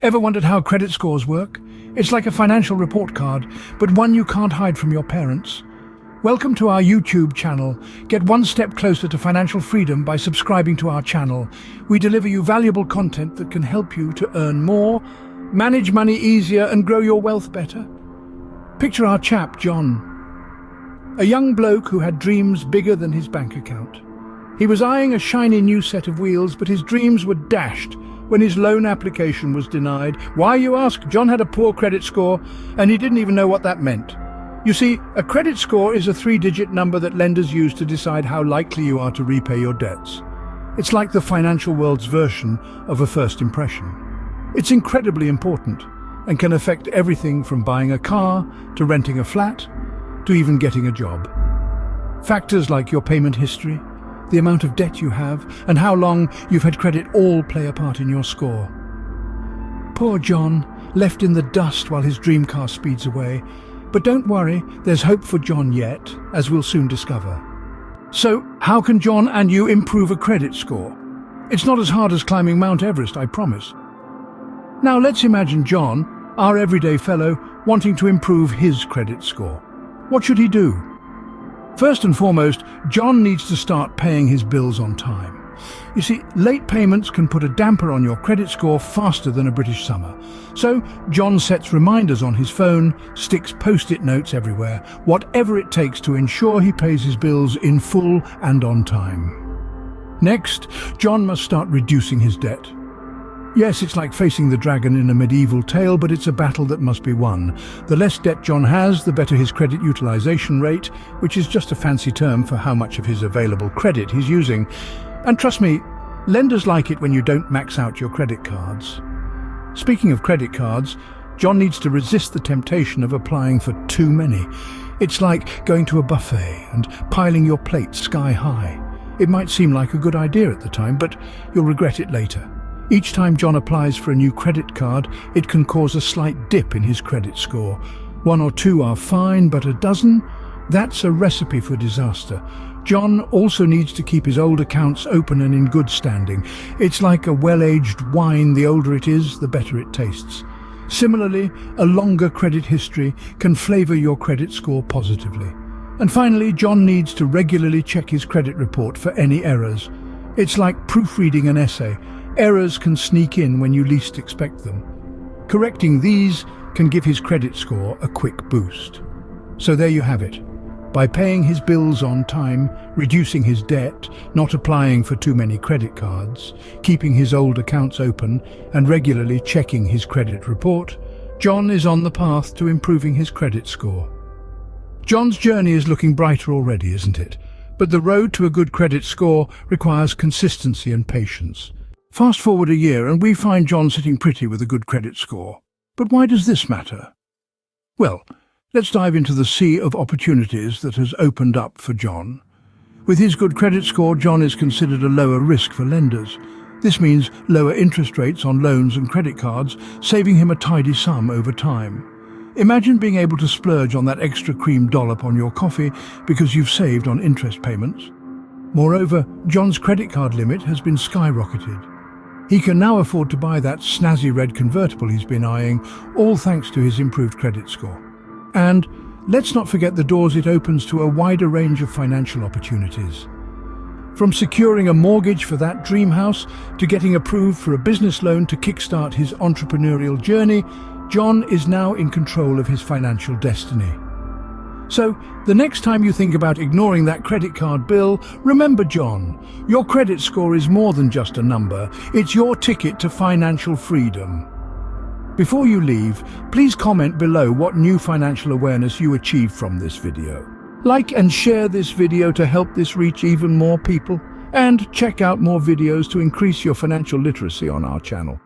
Ever wondered how credit scores work? It's like a financial report card, but one you can't hide from your parents. Welcome to our YouTube channel. Get one step closer to financial freedom by subscribing to our channel. We deliver you valuable content that can help you to earn more, manage money easier, and grow your wealth better. Picture our chap, John. A young bloke who had dreams bigger than his bank account. He was eyeing a shiny new set of wheels, but his dreams were dashed when his loan application was denied. Why, you ask? John had a poor credit score, and he didn't even know what that meant. You see, a credit score is a 3-digit number that lenders use to decide how likely you are to repay your debts. It's like the financial world's version of a first impression. It's incredibly important and can affect everything from buying a car to renting a flat to even getting a job. Factors like your payment history, the amount of debt you have, and how long you've had credit all play a part in your score. Poor John, left in the dust while his dream car speeds away. But don't worry, there's hope for John yet, as we'll soon discover. So, how can John and you improve a credit score? It's not as hard as climbing Mount Everest, I promise. Now let's imagine John, our everyday fellow, wanting to improve his credit score. What should he do? First and foremost, John needs to start paying his bills on time. You see, late payments can put a damper on your credit score faster than a British summer. So, John sets reminders on his phone, sticks post-it notes everywhere, whatever it takes to ensure he pays his bills in full and on time. Next, John must start reducing his debt. Yes, it's like facing the dragon in a medieval tale, but it's a battle that must be won. The less debt John has, the better his credit utilization rate, which is just a fancy term for how much of his available credit he's using. And trust me, lenders like it when you don't max out your credit cards. Speaking of credit cards, John needs to resist the temptation of applying for too many. It's like going to a buffet and piling your plate sky high. It might seem like a good idea at the time, but you'll regret it later. Each time John applies for a new credit card, it can cause a slight dip in his credit score. 1 or 2 are fine, but a dozen? That's a recipe for disaster. John also needs to keep his old accounts open and in good standing. It's like a well-aged wine. The older it is, the better it tastes. Similarly, a longer credit history can flavor your credit score positively. And finally, John needs to regularly check his credit report for any errors. It's like proofreading an essay. Errors can sneak in when you least expect them. Correcting these can give his credit score a quick boost. So there you have it. By paying his bills on time, reducing his debt, not applying for too many credit cards, keeping his old accounts open, and regularly checking his credit report, John is on the path to improving his credit score. John's journey is looking brighter already, isn't it? But the road to a good credit score requires consistency and patience. Fast forward a year and we find John sitting pretty with a good credit score. But why does this matter? Well, let's dive into the sea of opportunities that has opened up for John. With his good credit score, John is considered a lower risk for lenders. This means lower interest rates on loans and credit cards, saving him a tidy sum over time. Imagine being able to splurge on that extra cream dollop on your coffee because you've saved on interest payments. Moreover, John's credit card limit has been skyrocketed. He can now afford to buy that snazzy red convertible he's been eyeing, all thanks to his improved credit score. And let's not forget the doors it opens to a wider range of financial opportunities. From securing a mortgage for that dream house to getting approved for a business loan to kickstart his entrepreneurial journey, John is now in control of his financial destiny. So, the next time you think about ignoring that credit card bill, remember John, your credit score is more than just a number. It's your ticket to financial freedom. Before you leave, please comment below what new financial awareness you achieved from this video. Like and share this video to help this reach even more people, and check out more videos to increase your financial literacy on our channel.